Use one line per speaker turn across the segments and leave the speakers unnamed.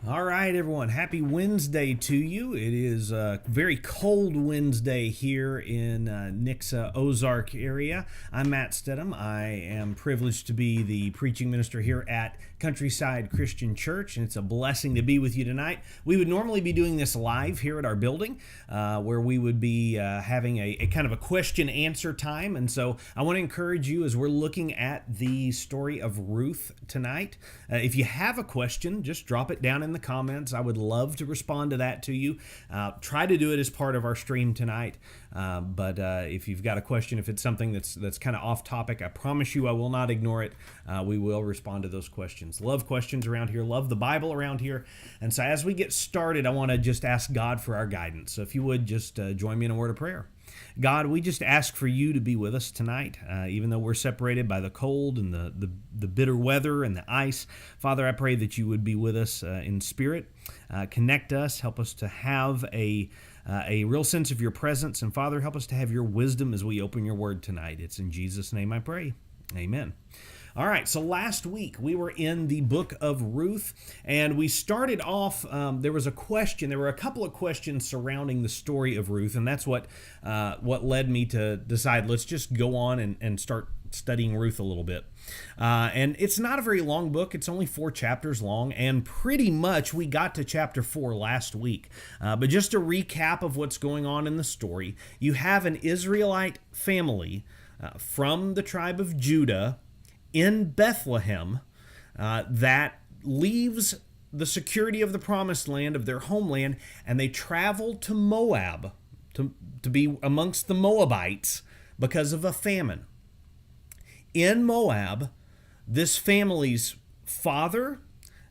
All right, everyone. Happy Wednesday to you. It is a very cold Wednesday here in Nixa Ozark area. I'm Matt Stedham. I am privileged to be the preaching minister here at Countryside Christian Church, and it's a blessing to be with you tonight. We would normally be doing this live here at our building, where we would be having a kind of a question-answer time, and so I want to encourage you as we're looking at the story of Ruth tonight. If you have a question, just drop it down in the comments. I would love to respond to that to you. Try to do it as part of our stream tonight. But if you've got a question, if it's something that's kind of off topic, I promise you I will not ignore it. We will respond to those questions. Love questions around here. Love the Bible around here. And so as we get started, I want to just ask God for our guidance. So if you would just join me in a word of prayer. God, we just ask for you to be with us tonight, even though we're separated by the cold and the bitter weather and the ice. Father, I pray that you would be with us in spirit, connect us, help us to have a real sense of your presence. And Father, help us to have your wisdom as we open your word tonight. It's in Jesus' name I pray. Amen. All right, so last week we were in the book of Ruth, and we started off, there were a couple of questions surrounding the story of Ruth, and that's what led me to decide, let's just go on and start studying Ruth a little bit. And it's not a very long book. It's only 4 chapters long, and pretty much we got to chapter 4 last week. But just a recap of what's going on in the story, you have an Israelite family from the tribe of Judah in Bethlehem that leaves the security of the promised land, of their homeland, and they travel to Moab to be amongst the Moabites because of a famine. In Moab, this family's father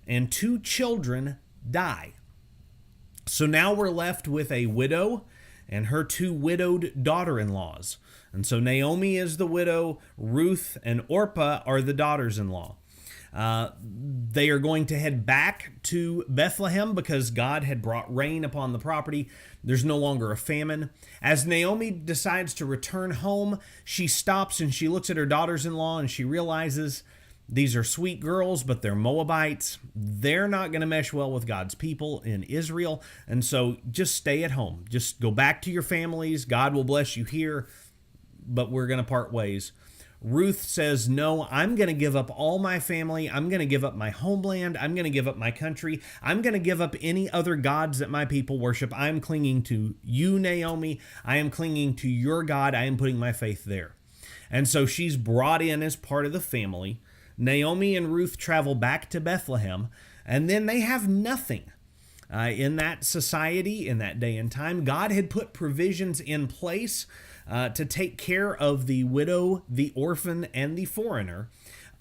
and 2 children die. So now we're left with a widow and her 2 widowed daughter-in-laws. And so Naomi is the widow, Ruth and Orpah are the daughters-in-law. They are going to head back to Bethlehem because God had brought rain upon the property. There's no longer a famine. As Naomi decides to return home, she stops and she looks at her daughters-in-law and she realizes these are sweet girls, but they're Moabites. They're not going to mesh well with God's people in Israel. And so just stay at home. Just go back to your families. God will bless you here, but we're going to part ways. Ruth says, no, I'm going to give up all my family. I'm going to give up my homeland. I'm going to give up my country. I'm going to give up any other gods that my people worship. I'm clinging to you, Naomi. I am clinging to your God. I am putting my faith there. And so she's brought in as part of the family. Naomi and Ruth travel back to Bethlehem, and then they have nothing. In that society, in that day and time, God had put provisions in place to take care of the widow, the orphan, and the foreigner.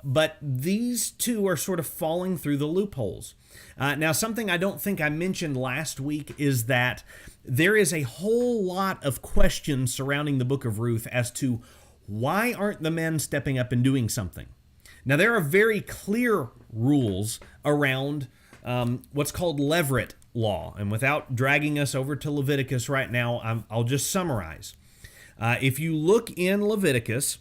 But these 2 are sort of falling through the loopholes. Now, something I don't think I mentioned last week is that there is a whole lot of questions surrounding the book of Ruth as to why aren't the men stepping up and doing something? Now, there are very clear rules around what's called Leverett law. And without dragging us over to Leviticus right now, I'll just summarize. If you look in Leviticus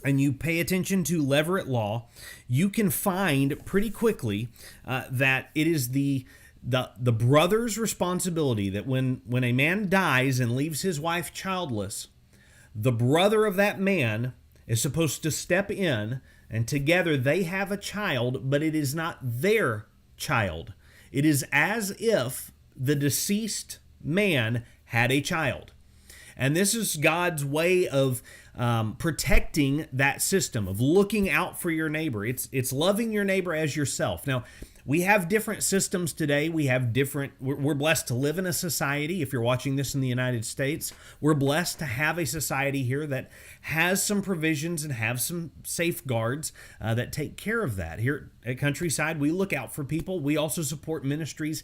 and you pay attention to Leverett law, you can find pretty quickly that it is the brother's responsibility that when a man dies and leaves his wife childless, the brother of that man is supposed to step in, and together they have a child, but it is not their child. It is as if the deceased man had a child. And this is God's way of protecting that system, of looking out for your neighbor. It's loving your neighbor as yourself. Now, we have different systems today. We're blessed to live in a society. If you're watching this in the United States, we're blessed to have a society here that has some provisions and have some safeguards that take care of that. Here at Countryside, we look out for people. We also support ministries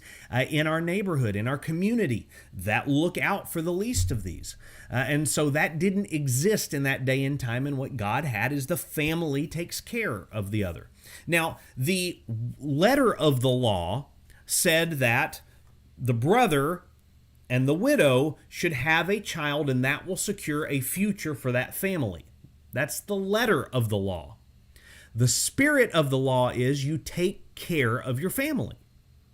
in our neighborhood, in our community, that look out for the least of these. And so that didn't exist in that day and time, and what God had is the family takes care of the other. Now, the letter of the law said that the brother and the widow should have a child, and that will secure a future for that family. That's the letter of the law. The spirit of the law is you take care of your family.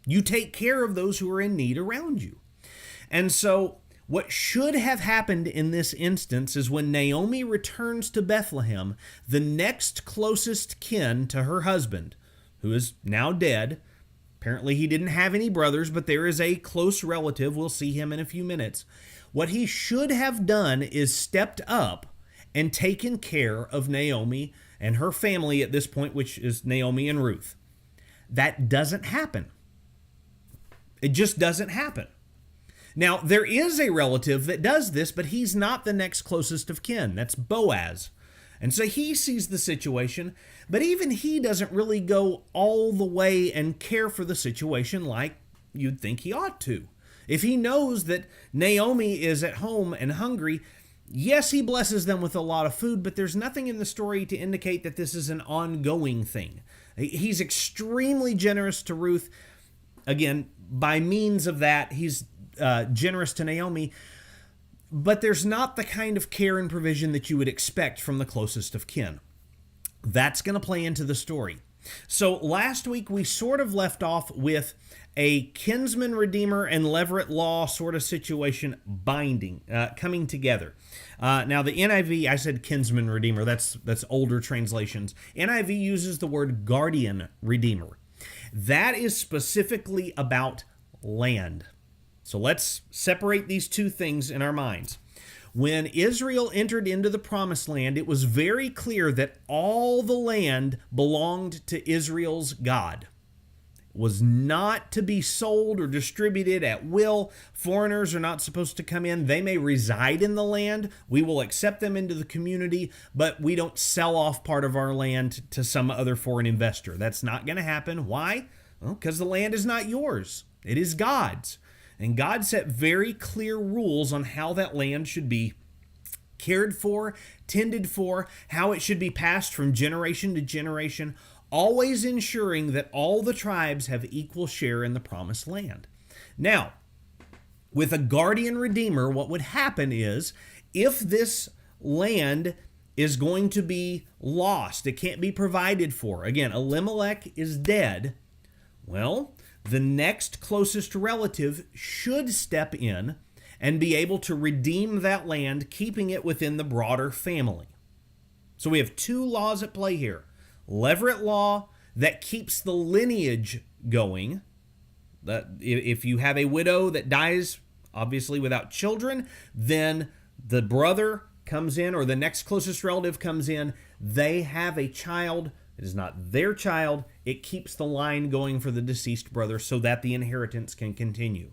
You take care of those who are in need around you. And so what should have happened in this instance is when Naomi returns to Bethlehem, the next closest kin to her husband, who is now dead. Apparently he didn't have any brothers, but there is a close relative. We'll see him in a few minutes. What he should have done is stepped up and taken care of Naomi and her family at this point, which is Naomi and Ruth. That doesn't happen. It just doesn't happen. Now, there is a relative that does this, but he's not the next closest of kin. That's Boaz. And so he sees the situation, but even he doesn't really go all the way and care for the situation like you'd think he ought to. If he knows that Naomi is at home and hungry, yes, he blesses them with a lot of food, but there's nothing in the story to indicate that this is an ongoing thing. He's extremely generous to Ruth. Again, by means of that, he's generous to Naomi, but there's not the kind of care and provision that you would expect from the closest of kin. That's going to play into the story. So last week we sort of left off with a kinsman redeemer and Leverett law sort of situation coming together. Now the NIV, I said kinsman redeemer, that's older translations. NIV uses the word guardian redeemer. That is specifically about land. So let's separate these two things in our minds. When Israel entered into the promised land, it was very clear that all the land belonged to Israel's God. It was not to be sold or distributed at will. Foreigners are not supposed to come in. They may reside in the land. We will accept them into the community, but we don't sell off part of our land to some other foreign investor. That's not going to happen. Why? Well, because the land is not yours. It is God's. And God set very clear rules on how that land should be cared for, tended for, how it should be passed from generation to generation, always ensuring that all the tribes have equal share in the promised land. Now, with a guardian redeemer, what would happen is if this land is going to be lost, it can't be provided for. Again, Elimelech is dead. Well, the next closest relative should step in and be able to redeem that land, keeping it within the broader family. So we have two laws at play here. Leverett law that keeps the lineage going. That if you have a widow that dies, obviously without children, then the brother comes in or the next closest relative comes in. They have a child. It is not their child. It keeps the line going for the deceased brother so that the inheritance can continue.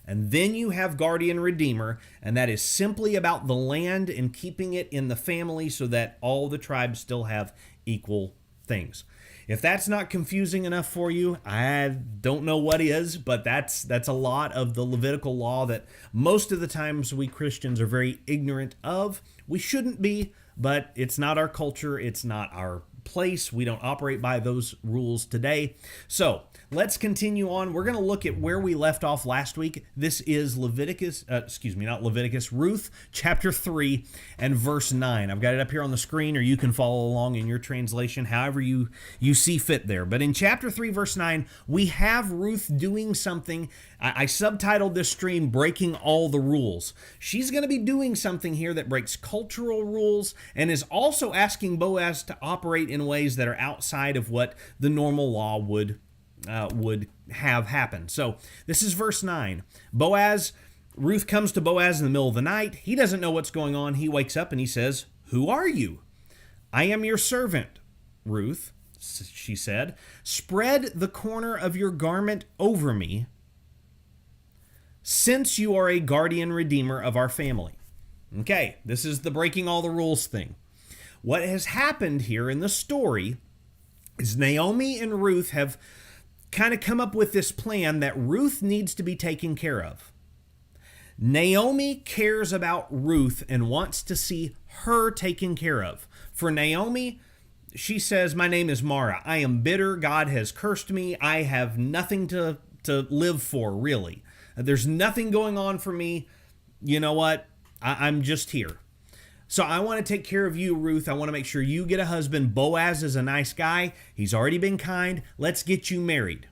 And then you have guardian redeemer, and that is simply about the land and keeping it in the family so that all the tribes still have equal things. If that's not confusing enough for you, I don't know what is, but that's a lot of the Levitical law that most of the times we Christians are very ignorant of. We shouldn't be, but it's not our culture. It's not our place. We don't operate by those rules today. So let's continue on. We're going to look at where we left off last week. This is Ruth chapter 3 and verse 9. I've got it up here on the screen, or you can follow along in your translation, however you see fit there. But in chapter 3, verse 9, we have Ruth doing something. I subtitled this stream, Breaking All the Rules. She's going to be doing something here that breaks cultural rules and is also asking Boaz to operate in ways that are outside of what the normal law would have happen. So this is verse 9. Ruth comes to Boaz in the middle of the night. He doesn't know what's going on. He wakes up and he says, "Who are you?" "I am your servant, Ruth," she said. "Spread the corner of your garment over me, since you are a guardian redeemer of our family." Okay, this is the breaking all the rules thing. What has happened here in the story is Naomi and Ruth have kind of come up with this plan that Ruth needs to be taken care of. Naomi cares about Ruth and wants to see her taken care of. For Naomi, she says, "My name is Mara. I am bitter. God has cursed me. I have nothing to live for, really. There's nothing going on for me. You know what? I'm just here. So I want to take care of you, Ruth. I want to make sure you get a husband. Boaz is a nice guy. He's already been kind. Let's get you married."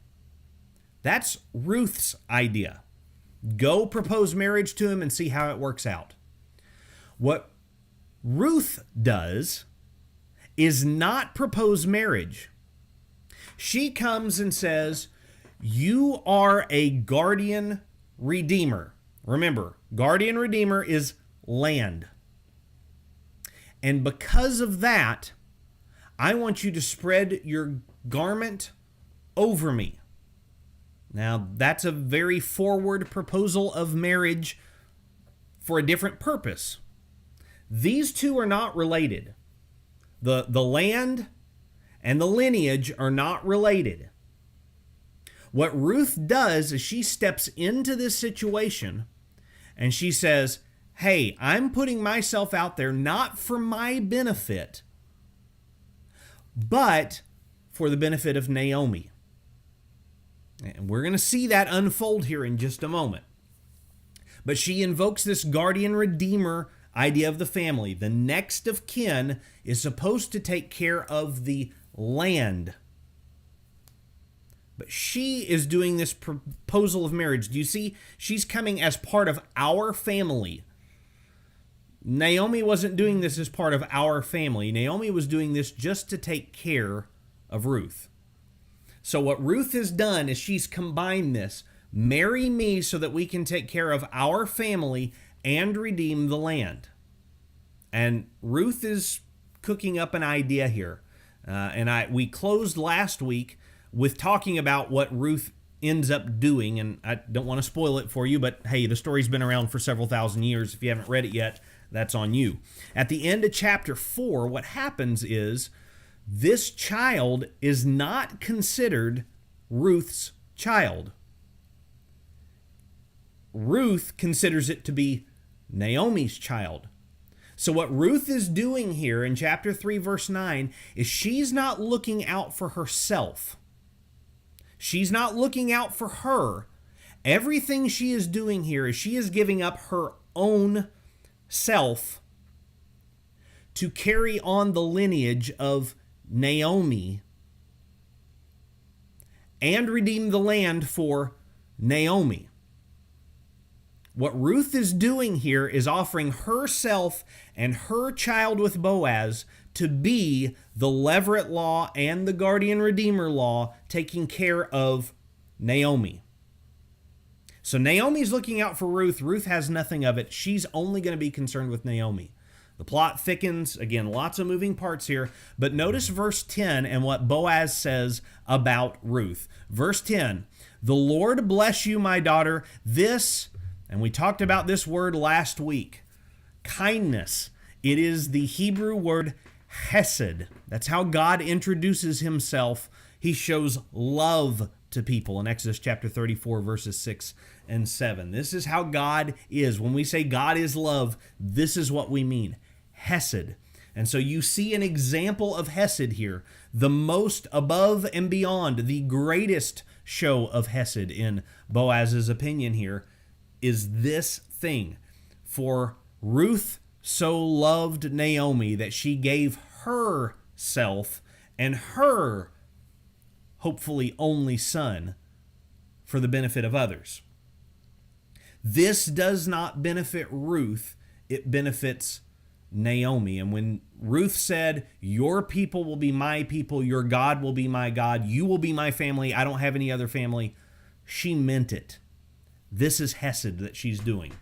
That's Ruth's idea. Go propose marriage to him and see how it works out. What Ruth does is not propose marriage. She comes and says, you are a guardian redeemer. Remember, guardian redeemer is land. And because of that, I want you to spread your garment over me. Now, that's a very forward proposal of marriage for a different purpose. These two are not related. The land and the lineage are not related. What Ruth does is she steps into this situation and she says, hey, I'm putting myself out there not for my benefit, but for the benefit of Naomi. And we're going to see that unfold here in just a moment. But she invokes this guardian redeemer idea of the family. The next of kin is supposed to take care of the land. But she is doing this proposal of marriage. Do you see? She's coming as part of our family. Naomi wasn't doing this as part of our family. Naomi was doing this just to take care of Ruth. So what Ruth has done is she's combined this. Marry me so that we can take care of our family and redeem the land. And Ruth is cooking up an idea here. We closed last week with talking about what Ruth ends up doing. And I don't want to spoil it for you, but hey, the story's been around for several thousand years. If you haven't read it yet, that's on you. At the end of chapter 4, what happens is this child is not considered Ruth's child. Ruth considers it to be Naomi's child. So what Ruth is doing here in chapter 3, verse 9, is she's not looking out for herself. She's not looking out for her. Everything she is doing here is she is giving up her own self to carry on the lineage of Naomi and redeem the land for Naomi. What Ruth is doing here is offering herself and her child with Boaz to be the Leverett law and the guardian redeemer law, taking care of Naomi. So Naomi's looking out for Ruth. Ruth has nothing of it. She's only going to be concerned with Naomi. The plot thickens. Again, lots of moving parts here. But notice verse 10 and what Boaz says about Ruth. Verse 10, the Lord bless you, my daughter. This, and we talked about this word last week, kindness. It is the Hebrew word hesed. That's how God introduces himself. He shows love to people in Exodus chapter 34, verses 6 and 7. This is how God is. When we say God is love, this is what we mean. Hesed. And so you see an example of hesed here. The most above and beyond, the greatest show of hesed in Boaz's opinion here is this thing. For Ruth so loved Naomi that she gave herself and her hopefully only son for the benefit of others. This does not benefit Ruth, it benefits Naomi. And when Ruth said, your people will be my people, your God will be my God, you will be my family, I don't have any other family, she meant it. This is hesed that she's doing.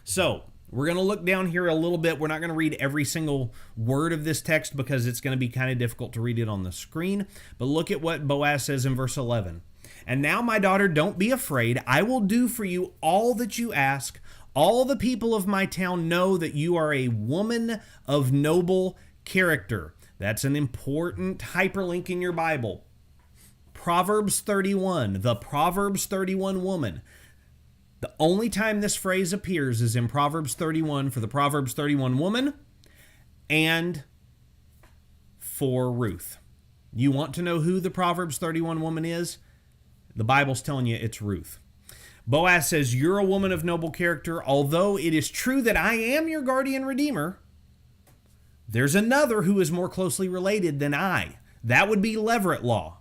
So, we're going to look down here a little bit. We're not going to read every single word of this text because it's going to be kind of difficult to read it on the screen. But look at what Boaz says in verse 11. And now, my daughter, don't be afraid. I will do for you all that you ask. All the people of my town know that you are a woman of noble character. That's an important hyperlink in your Bible. Proverbs 31, the Proverbs 31 woman. The only time this phrase appears is in Proverbs 31 for the Proverbs 31 woman and for Ruth. You want to know who the Proverbs 31 woman is? The Bible's telling you it's Ruth. Boaz says, you're a woman of noble character. Although it is true that I am your guardian redeemer, there's another who is more closely related than I. That would be Leverett law.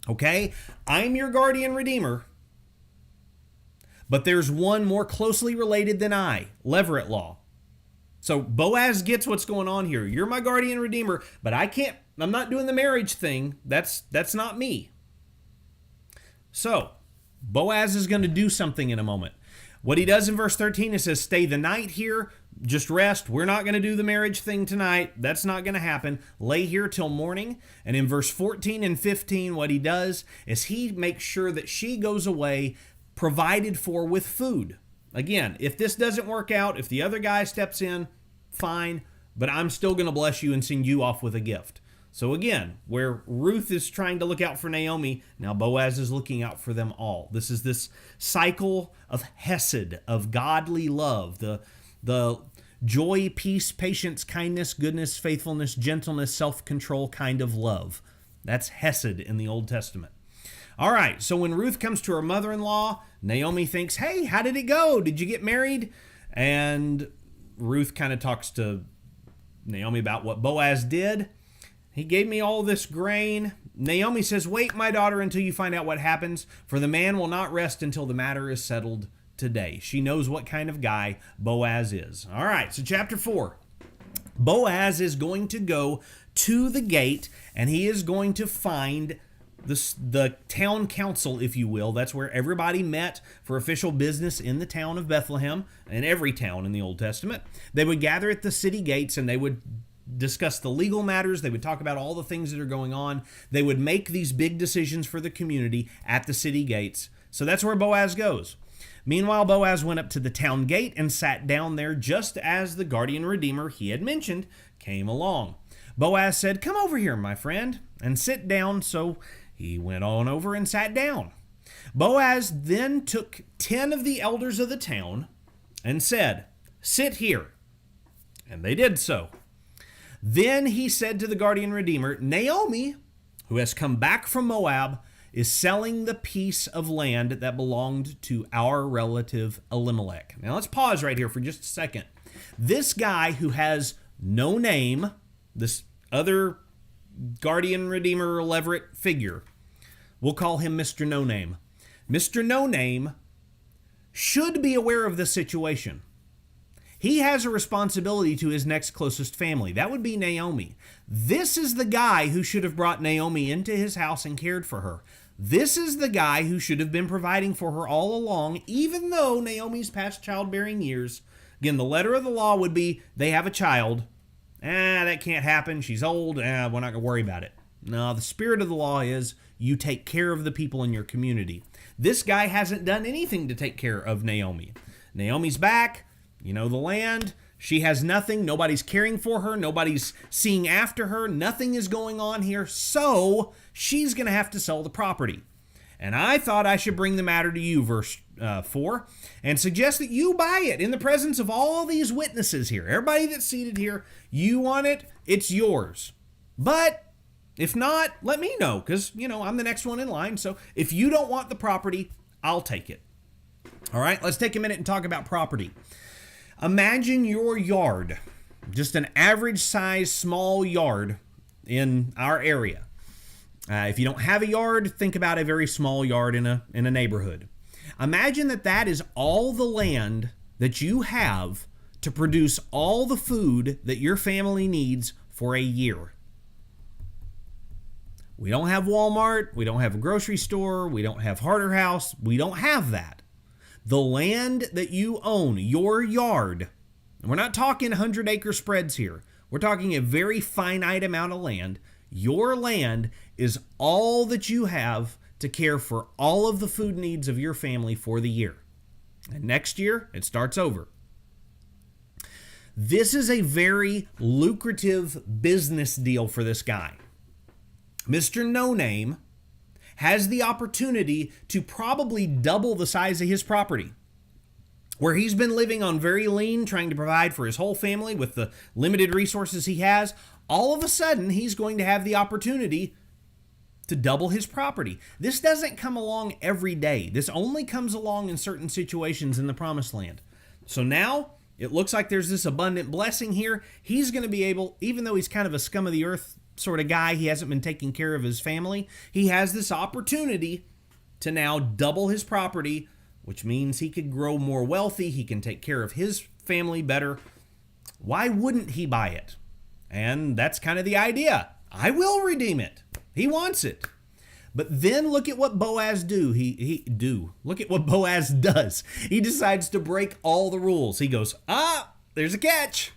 Okay? I'm your guardian redeemer, but there's one more closely related than I, Leverett law. So Boaz gets what's going on here. You're my guardian redeemer, but I'm not doing the marriage thing. That's not me. So Boaz is going to do something in a moment. What he does in verse 13, it says, stay the night here, just rest. We're not going to do the marriage thing tonight. That's not going to happen. Lay here till morning. And in verse 14 and 15, what he does is he makes sure that she goes away provided for with food. Again, if this doesn't work out, if the other guy steps in, fine, but I'm still going to bless you and send you off with a gift. So again, where Ruth is trying to look out for Naomi, now Boaz is looking out for them all. This is this cycle of hesed, of godly love, the joy, peace, patience, kindness, goodness, faithfulness, gentleness, self-control kind of love. That's hesed in the Old Testament. All right, so when Ruth comes to her mother-in-law, Naomi thinks, hey, how did it go? Did you get married? And Ruth kind of talks to Naomi about what Boaz did. He gave me all this grain. Naomi says, wait, my daughter, until you find out what happens, for the man will not rest until the matter is settled today. She knows what kind of guy Boaz is. All right, so chapter 4. Boaz is going to go to the gate, and he is going to find the town council, if you will. That's where everybody met for official business in the town of Bethlehem, and every town in the Old Testament. They would gather at the city gates, and they would discuss the legal matters. They would talk about all the things that are going on. They would make these big decisions for the community at the city gates. So that's where Boaz goes. Meanwhile, Boaz went up to the town gate and sat down there just as the guardian redeemer he had mentioned came along. Boaz said, come over here, my friend, and sit down. So he went on over and sat down. Boaz then took 10 of the elders of the town and said, sit here. And they did so. Then he said to the guardian redeemer, Naomi, who has come back from Moab, is selling the piece of land that belonged to our relative Elimelech. Now let's pause right here for just a second. This guy who has no name, this other guardian redeemer Leverett figure, we'll call him Mr. No Name. Mr. No Name should be aware of the situation. He has a responsibility to his next closest family. That would be Naomi. This is the guy who should have brought Naomi into his house and cared for her. This is the guy who should have been providing for her all along, even though Naomi's past childbearing years. Again, the letter of the law would be they have a child. That can't happen. She's old. We're not going to worry about it. No, the spirit of the law is you take care of the people in your community. This guy hasn't done anything to take care of Naomi. Naomi's back. You know the land. She has nothing. Nobody's caring for her. Nobody's seeing after her. Nothing is going on here. So she's going to have to sell the property. And I thought I should bring the matter to you, verse 4, and suggest that you buy it in the presence of all these witnesses here. Everybody that's seated here, you want it, it's yours. But if not, let me know, because, I'm the next one in line. So if you don't want the property, I'll take it. All right, let's take a minute and talk about property. Imagine your yard, just an average size small yard in our area. If you don't have a yard, think about a very small yard in a neighborhood. Imagine that is all the land that you have to produce all the food that your family needs for a year. We don't have Walmart. We don't have a grocery store. We don't have Harder House. We don't have that. The land that you own, your yard, and we're not talking 100-acre spreads here. We're talking a very finite amount of land. Your land is all that you have to care for all of the food needs of your family for the year. And next year, it starts over. This is a very lucrative business deal for this guy. Mr. No Name has the opportunity to probably double the size of his property. Where he's been living on very lean, trying to provide for his whole family with the limited resources he has, all of a sudden he's going to have the opportunity to double his property. This doesn't come along every day. This only comes along in certain situations in the Promised Land. So now it looks like there's this abundant blessing here. He's going to be able, even though he's kind of a scum of the earth sort of guy. He hasn't been taking care of his family. He has this opportunity to now double his property, which means he could grow more wealthy. He can take care of his family better. Why wouldn't he buy it? And that's kind of the idea. I will redeem it. He wants it. But then look at what Boaz Look at what Boaz does. He decides to break all the rules. He goes, there's a catch.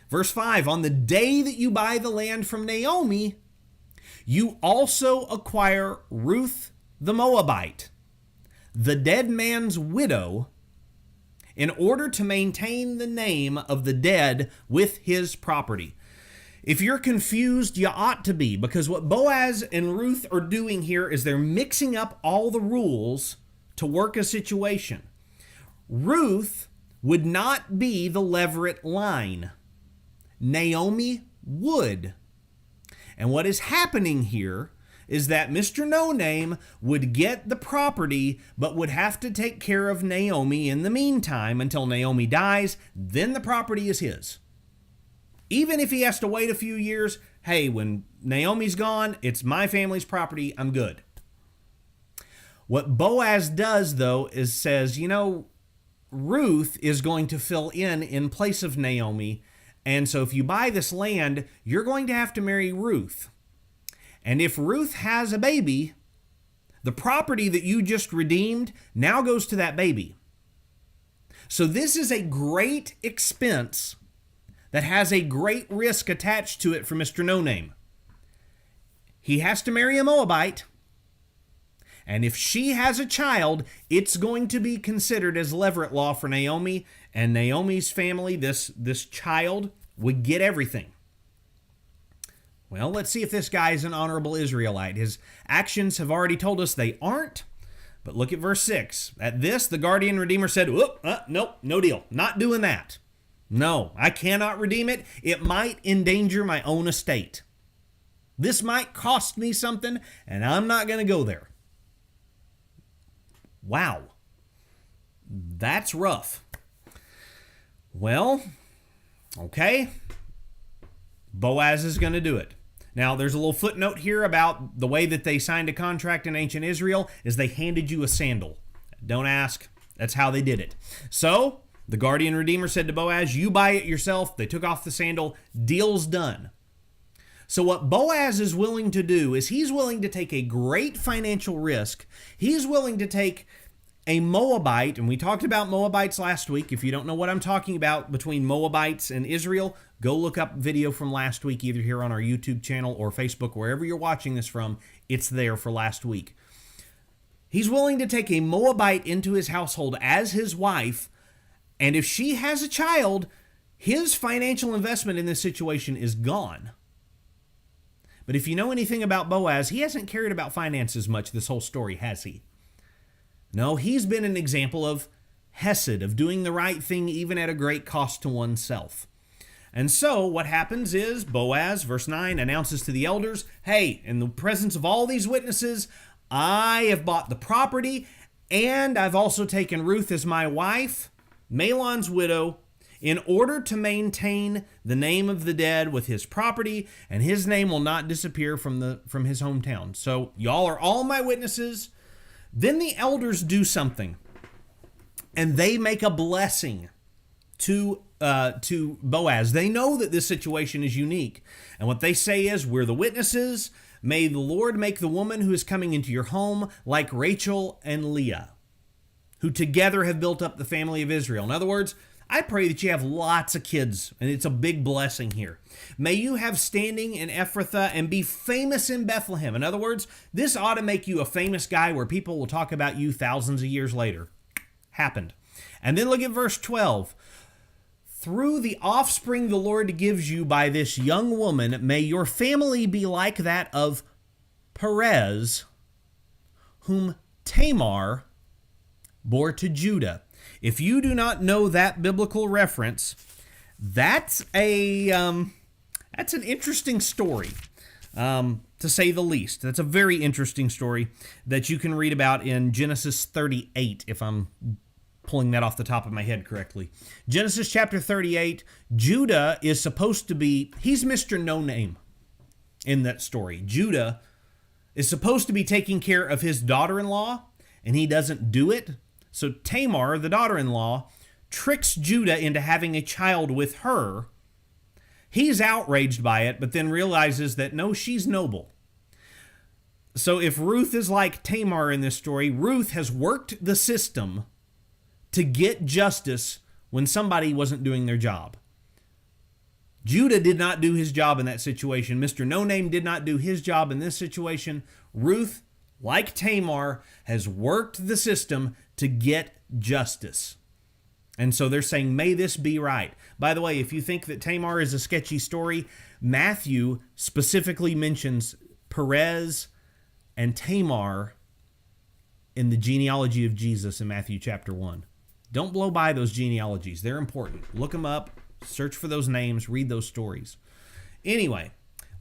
Verse 5, on the day that you buy the land from Naomi, you also acquire Ruth the Moabite, the dead man's widow, in order to maintain the name of the dead with his property. If you're confused, you ought to be, because what Boaz and Ruth are doing here is they're mixing up all the rules to work a situation. Ruth would not be the Leverett line. Naomi would. And what is happening here is that Mr. No Name would get the property, but would have to take care of Naomi in the meantime until Naomi dies. Then the property is his. Even if he has to wait a few years, hey, when Naomi's gone, it's my family's property, I'm good. What Boaz does, though, is says, Ruth is going to fill in place of Naomi, and so if you buy this land, you're going to have to marry Ruth. And if Ruth has a baby, the property that you just redeemed now goes to that baby. So this is a great expense that has a great risk attached to it for Mr. No Name. He has to marry a Moabite, and if she has a child, it's going to be considered as Leverett law for Naomi, and Naomi's family, this child, would get everything. Well, let's see if this guy is an honorable Israelite. His actions have already told us they aren't, but look at verse 6. At this, the guardian redeemer said, nope, no deal, not doing that. No, I cannot redeem it. It might endanger my own estate. This might cost me something, and I'm not going to go there. Wow. That's rough. Well, okay. Boaz is going to do it. Now, there's a little footnote here about the way that they signed a contract in ancient Israel is they handed you a sandal. Don't ask. That's how they did it. So, the guardian redeemer said to Boaz, you buy it yourself. They took off the sandal. Deal's done. So what Boaz is willing to do is he's willing to take a great financial risk. He's willing to take a Moabite, and we talked about Moabites last week. If you don't know what I'm talking about between Moabites and Israel, go look up video from last week, either here on our YouTube channel or Facebook, wherever you're watching this from. It's there for last week. He's willing to take a Moabite into his household as his wife, and if she has a child, his financial investment in this situation is gone. But if you know anything about Boaz, he hasn't cared about finances much this whole story, has he? No, he's been an example of hesed, of doing the right thing even at a great cost to oneself. And so what happens is Boaz, verse 9, announces to the elders, hey, in the presence of all these witnesses, I have bought the property, and I've also taken Ruth as my wife, Mahlon's widow, in order to maintain the name of the dead with his property, and his name will not disappear from his hometown. So y'all are all my witnesses. Then the elders do something, and they make a blessing to Boaz. They know that this situation is unique, and what they say is, we're the witnesses. May the Lord make the woman who is coming into your home like Rachel and Leah, who together have built up the family of Israel. In other words, I pray that you have lots of kids, and it's a big blessing here. May you have standing in Ephrathah and be famous in Bethlehem. In other words, this ought to make you a famous guy where people will talk about you thousands of years later. Happened. And then look at verse 12. Through the offspring the Lord gives you by this young woman, may your family be like that of Perez, whom Tamar bore to Judah. If you do not know that biblical reference, that's an interesting story, to say the least. That's a very interesting story that you can read about in Genesis 38, if I'm pulling that off the top of my head correctly. Genesis chapter 38, Judah is supposed to be, he's Mr. No Name in that story. Judah is supposed to be taking care of his daughter-in-law, and he doesn't do it. So Tamar, the daughter-in-law, tricks Judah into having a child with her. He's outraged by it, but then realizes that no, she's noble. So if Ruth is like Tamar in this story, Ruth has worked the system to get justice when somebody wasn't doing their job. Judah did not do his job in that situation. Mr. No Name did not do his job in this situation. Ruth, like Tamar, has worked the system to get justice. And so they're saying, may this be right. By the way, if you think that Tamar is a sketchy story, Matthew specifically mentions Perez and Tamar in the genealogy of Jesus in Matthew chapter 1. Don't blow by those genealogies. They're important. Look them up, search for those names, read those stories. Anyway,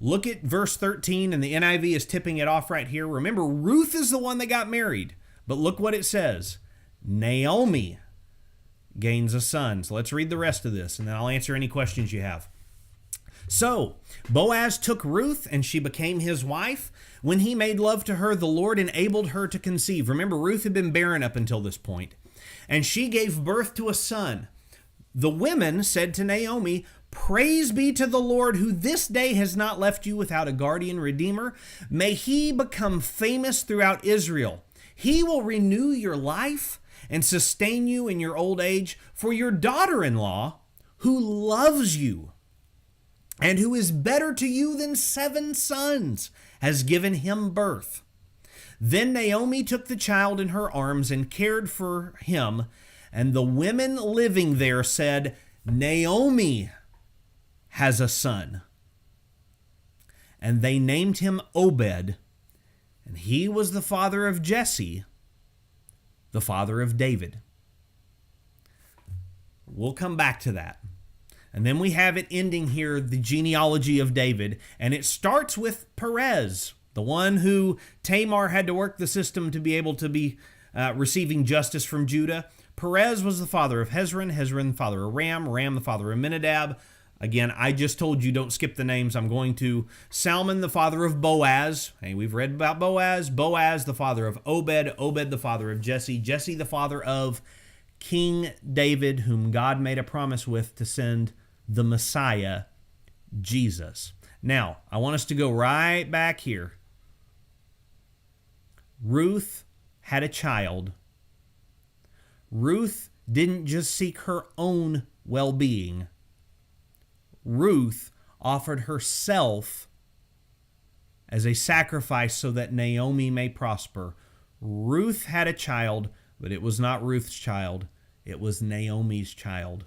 look at verse 13, and the NIV is tipping it off right here. Remember, Ruth is the one that got married. But look what it says. Naomi gains a son. So let's read the rest of this, and then I'll answer any questions you have. So Boaz took Ruth, and she became his wife. When he made love to her, the Lord enabled her to conceive. Remember, Ruth had been barren up until this point. And she gave birth to a son. The women said to Naomi, "Praise be to the Lord, who this day has not left you without a guardian redeemer. May he become famous throughout Israel. He will renew your life and sustain you in your old age. For your daughter-in-law, who loves you and who is better to you than 7 sons, has given him birth." Then Naomi took the child in her arms and cared for him, and the women living there said, "Naomi has a son." And they named him Obed, and he was the father of Jesse, the father of David. We'll come back to that. And then we have it ending here, the genealogy of David, and it starts with Perez, the one who Tamar had to work the system to be able to be receiving justice from Judah. Perez was the father of Hezron, Hezron the father of Ram, Ram the father of Amminadab. Again, I just told you don't skip the names. I'm going to. Salmon the father of Boaz. Hey, we've read about Boaz. Boaz the father of Obed. Obed the father of Jesse. Jesse the father of King David, whom God made a promise with to send the Messiah, Jesus. Now, I want us to go right back here. Ruth had a child. Ruth didn't just seek her own well-being. Ruth offered herself as a sacrifice so that Naomi may prosper. Ruth had a child, but it was not Ruth's child. It was Naomi's child.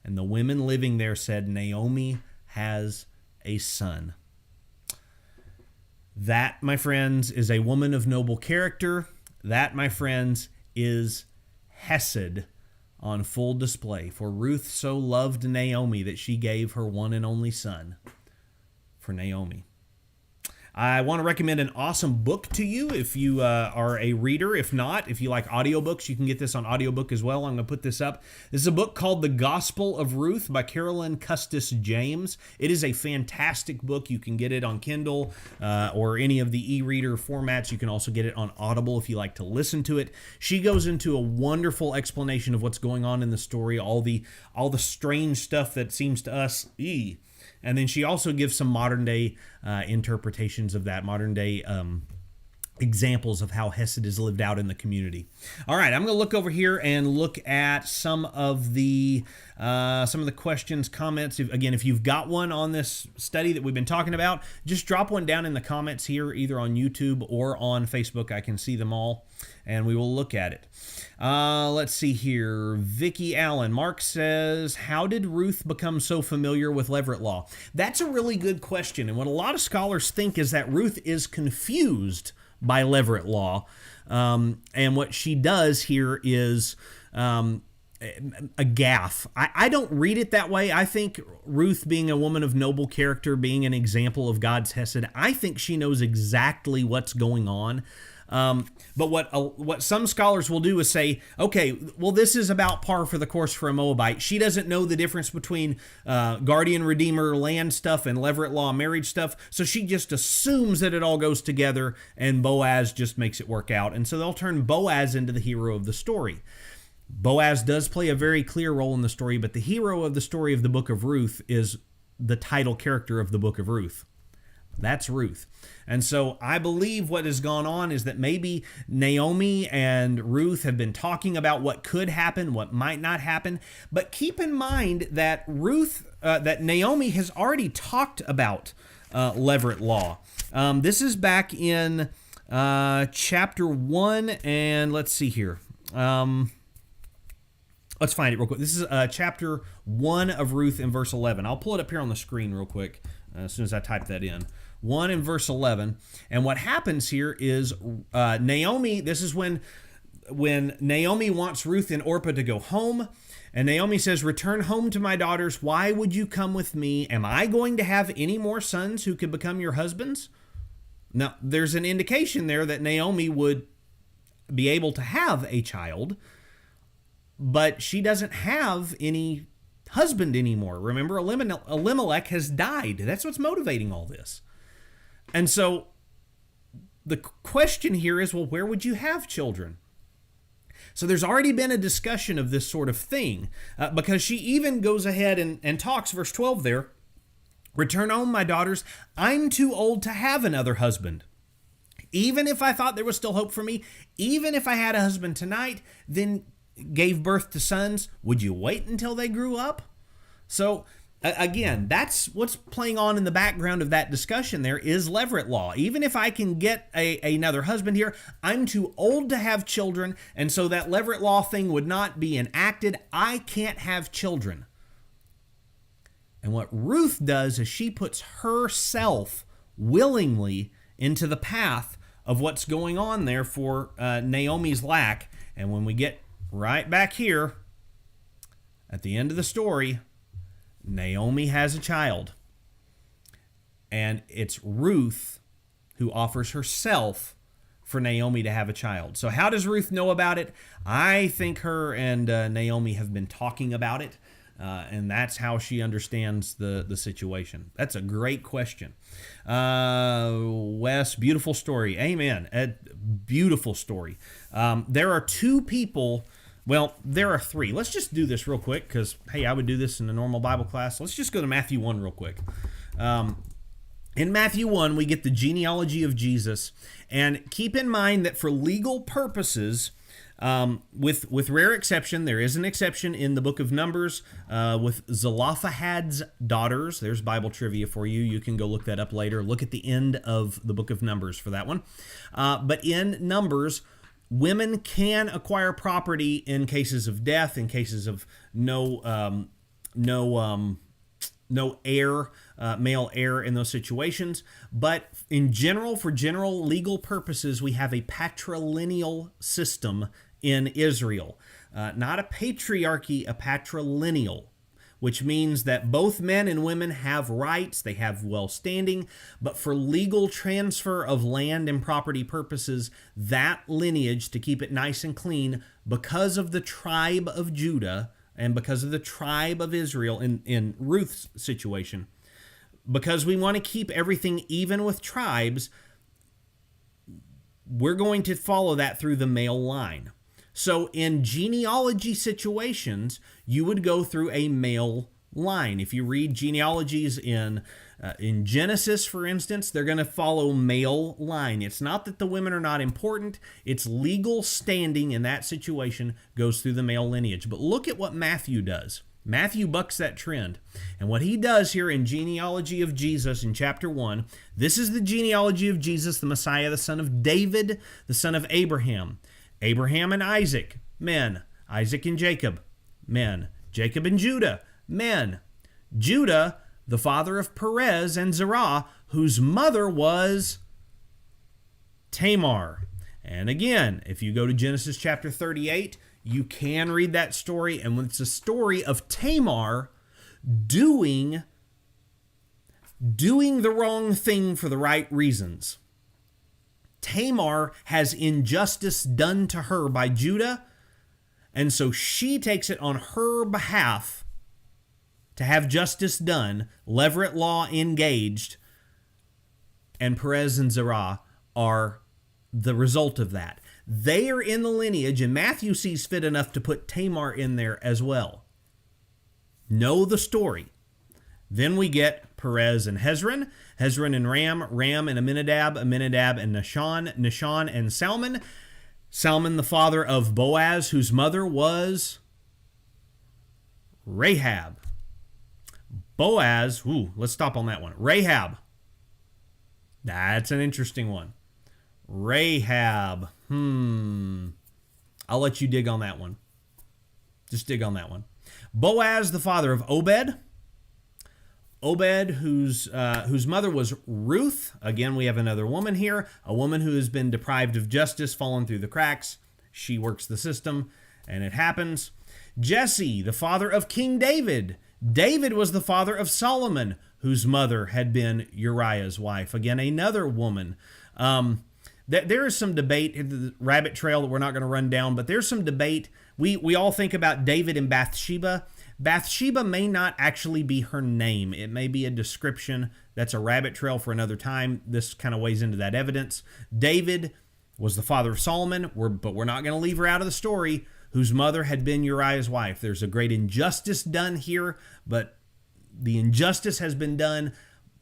And the women living there said, "Naomi has a son." That, my friends, is a woman of noble character. That, my friends, is Hesed on full display. For Ruth so loved Naomi that she gave her one and only son for Naomi. I want to recommend an awesome book to you if you are a reader. If not, if you like audiobooks, you can get this on audiobook as well. I'm going to put this up. This is a book called The Gospel of Ruth by Carolyn Custis James. It is a fantastic book. You can get it on Kindle or any of the e-reader formats. You can also get it on Audible if you like to listen to it. She goes into a wonderful explanation of what's going on in the story, all the strange stuff that seems to us, and then she also gives some modern-day interpretations of that, modern-day examples of how Hesed is lived out in the community. All right, I'm going to look over here and look at some of the questions, comments. If you've got one on this study that we've been talking about, just drop one down in the comments here, either on YouTube or on Facebook. I can see them all, and we will look at it. Let's see here. Vicki Allen. Mark says, how did Ruth become so familiar with Leverett law? That's a really good question, and what a lot of scholars think is that Ruth is confused by Leverett law, and what she does here is a gaffe. I don't read it that way. I think Ruth, being a woman of noble character, being an example of God's Hesed, I think she knows exactly what's going on. But what some scholars will do is say, okay, well, this is about par for the course for a Moabite. She doesn't know the difference between guardian redeemer land stuff and Leverett law marriage stuff, so she just assumes that it all goes together, and Boaz just makes it work out. And so they'll turn Boaz into the hero of the story. Boaz does play a very clear role in the story, but the hero of the story of the book of Ruth is the title character of the book of Ruth. That's Ruth. And so I believe what has gone on is that maybe Naomi and Ruth have been talking about what could happen, what might not happen. But keep in mind that that Naomi has already talked about Leverett law. This is back in chapter 1, and let's see here. Let's find it real quick. This is chapter 1 of Ruth in verse 11. I'll pull it up here on the screen real quick as soon as I type that in. 1 in verse 11. And what happens here is Naomi, this is when Naomi wants Ruth and Orpah to go home. And Naomi says, "Return home to my daughters. Why would you come with me? Am I going to have any more sons who could become your husbands?" Now, there's an indication there that Naomi would be able to have a child, but she doesn't have any husband anymore. Remember, Elimelech has died. That's what's motivating all this. And so the question here is, well, where would you have children? So there's already been a discussion of this sort of thing, because she even goes ahead and talks, verse 12 there, "Return home, my daughters. I'm too old to have another husband. Even if I thought there was still hope for me, even if I had a husband tonight, then gave birth to sons, would you wait until they grew up?" So again, that's what's playing on in the background of that discussion there is Leverett law. Even if I can get another husband here, I'm too old to have children, and so that Leverett law thing would not be enacted. I can't have children. And what Ruth does is she puts herself willingly into the path of what's going on there for Naomi's lack. And when we get right back here at the end of the story, Naomi has a child, and it's Ruth who offers herself for Naomi to have a child. So how does Ruth know about it? I think her and Naomi have been talking about it, and that's how she understands the situation. That's a great question. Wes, beautiful story. Amen. A beautiful story. There are two people. Well, there are three. Let's just do this real quick because, hey, I would do this in a normal Bible class. Let's just go to Matthew 1 real quick. In Matthew 1, we get the genealogy of Jesus. And keep in mind that for legal purposes, with rare exception, there is an exception in the book of Numbers with Zelophehad's daughters. There's Bible trivia for you. You can go look that up later. Look at the end of the book of Numbers for that one. But in Numbers, women can acquire property in cases of death, in cases of no heir, male heir in those situations. But in general, for general legal purposes, we have a patrilineal system in Israel. Not a patriarchy, a patrilineal, which means that both men and women have rights, they have well-standing, but for legal transfer of land and property purposes, that lineage, to keep it nice and clean, because of the tribe of Judah and because of the tribe of Israel in Ruth's situation, because we want to keep everything even with tribes, we're going to follow that through the male line. So in genealogy situations, you would go through a male line. If you read genealogies in Genesis, for instance, they're going to follow male line. It's not that the women are not important. It's legal standing in that situation goes through the male lineage. But look at what Matthew does. Matthew bucks that trend. And what he does here in Genealogy of Jesus in chapter 1, this is the genealogy of Jesus, the Messiah, the son of David, the son of Abraham. Abraham and Isaac, men. Isaac and Jacob, men. Jacob and Judah, men. Judah, the father of Perez and Zerah, whose mother was Tamar. And again, if you go to Genesis chapter 38, you can read that story, and it's a story of Tamar doing the wrong thing for the right reasons. Tamar has injustice done to her by Judah, and so she takes it on her behalf to have justice done, Leverett law engaged, and Perez and Zerah are the result of that. They are in the lineage, and Matthew sees fit enough to put Tamar in there as well. Know the story. Then we get Perez and Hezron, Hezron and Ram, Ram and Amminadab, Amminadab and Nahshon, Nahshon and Salmon, Salmon the father of Boaz, whose mother was Rahab. Boaz, let's stop on that one. Rahab. That's an interesting one. Rahab. I'll let you dig on that one. Just dig on that one. Boaz, the father of Obed. Obed, whose mother was Ruth. Again, we have another woman here. A woman who has been deprived of justice, fallen through the cracks. She works the system, and it happens. Jesse, the father of King David. David was the father of Solomon, whose mother had been Uriah's wife. Again, another woman. There is some debate in the rabbit trail that we're not going to run down, but there's some debate. We all think about David and Bathsheba. Bathsheba may not actually be her name. It may be a description. That's a rabbit trail for another time. This kind of weighs into that evidence. David was the father of Solomon, but we're not going to leave her out of the story, whose mother had been Uriah's wife. There's a great injustice done here, but the injustice has been done,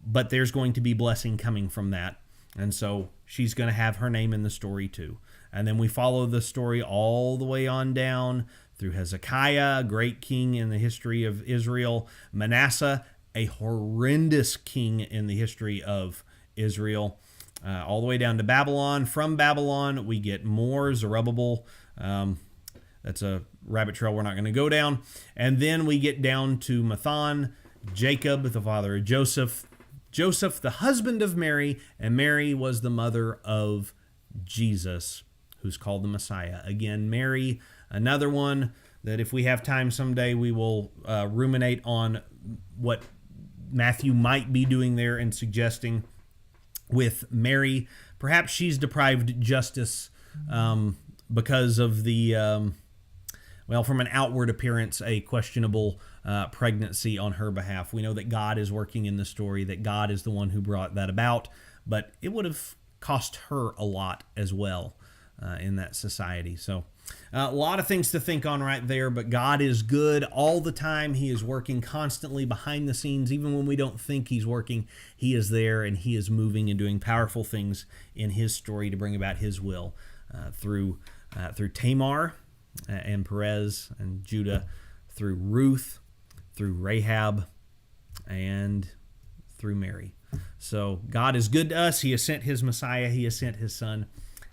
but there's going to be blessing coming from that. And so she's going to have her name in the story too. And then we follow the story all the way on down through Hezekiah, a great king in the history of Israel. Manasseh, a horrendous king in the history of Israel. All the way down to Babylon. From Babylon, we get more Zerubbabel. That's a rabbit trail we're not going to go down. And then we get down to Mathan, Jacob, the father of Joseph. Joseph, the husband of Mary, and Mary was the mother of Jesus, who's called the Messiah. Again, Mary, another one that if we have time someday, we will ruminate on what Matthew might be doing there and suggesting with Mary. Perhaps she's deprived justice because of the, from an outward appearance, a questionable pregnancy on her behalf. We know that God is working in the story, that God is the one who brought that about, but it would have cost her a lot as well in that society. So a lot of things to think on right there, but God is good all the time. He is working constantly behind the scenes. Even when we don't think he's working, he is there and he is moving and doing powerful things in his story to bring about his will through Tamar and Perez and Judah, through Ruth, through Rahab, and through Mary. So God is good to us. He has sent his Messiah. He has sent his son,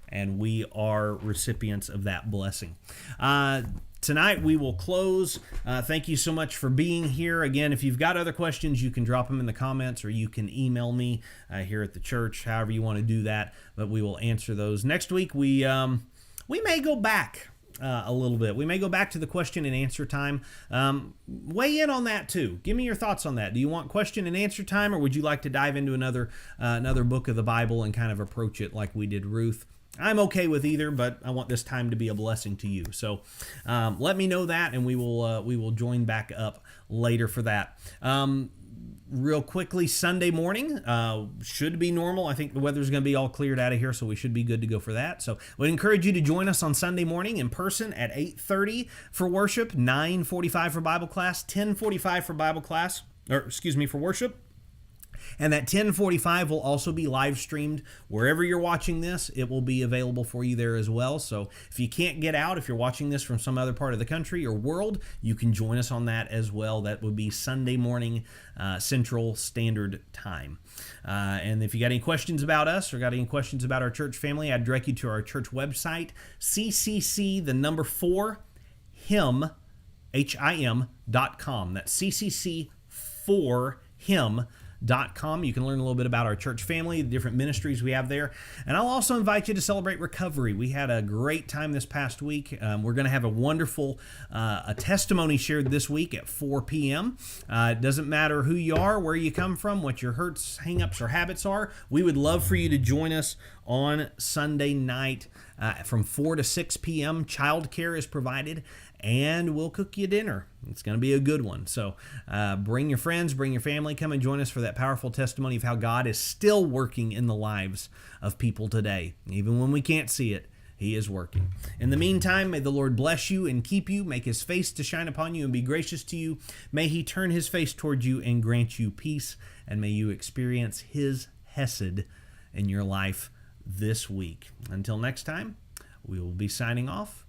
and we are recipients of that blessing. Tonight we will close. Thank you so much for being here. Again, if you've got other questions, you can drop them in the comments or you can email me here at the church, however you want to do that, but we will answer those. Next week we may go back a little bit. We may go back to the question and answer time. Weigh in on that too. Give me your thoughts on that. Do you want question and answer time, or would you like to dive into another book of the Bible and kind of approach it like we did Ruth? I'm okay with either, but I want this time to be a blessing to you. So let me know that, and we will join back up later for that. Real quickly, Sunday morning should be normal. I think the weather's going to be all cleared out of here, so we should be good to go for that. So we encourage you to join us on Sunday morning in person at 8:30 for worship, 9:45 for Bible class, 10:45 for worship. And that 10:45 will also be live streamed wherever you're watching this. It will be available for you there as well. So if you can't get out, if you're watching this from some other part of the country or world, you can join us on that as well. That would be Sunday morning Central Standard Time. And if you got any questions about us or got any questions about our church family, I'd direct you to our church website, ccc4him.com. That's ccc4him.com. freemonthills.com. You can learn a little bit about our church family, the different ministries we have there. And I'll also invite you to celebrate recovery. We had a great time this past week. We're going to have a wonderful a testimony shared this week at 4 p.m. It doesn't matter who you are, where you come from, what your hurts, hang-ups, or habits are. We would love for you to join us on Sunday night from 4 to 6 p.m. Childcare is provided, and we'll cook you dinner. It's going to be a good one. So bring your friends, bring your family, come and join us for that powerful testimony of how God is still working in the lives of people today. Even when we can't see it, He is working. In the meantime, may the Lord bless you and keep you, make His face to shine upon you and be gracious to you. May He turn His face toward you and grant you peace, and may you experience His hesed in your life this week. Until next time, we will be signing off.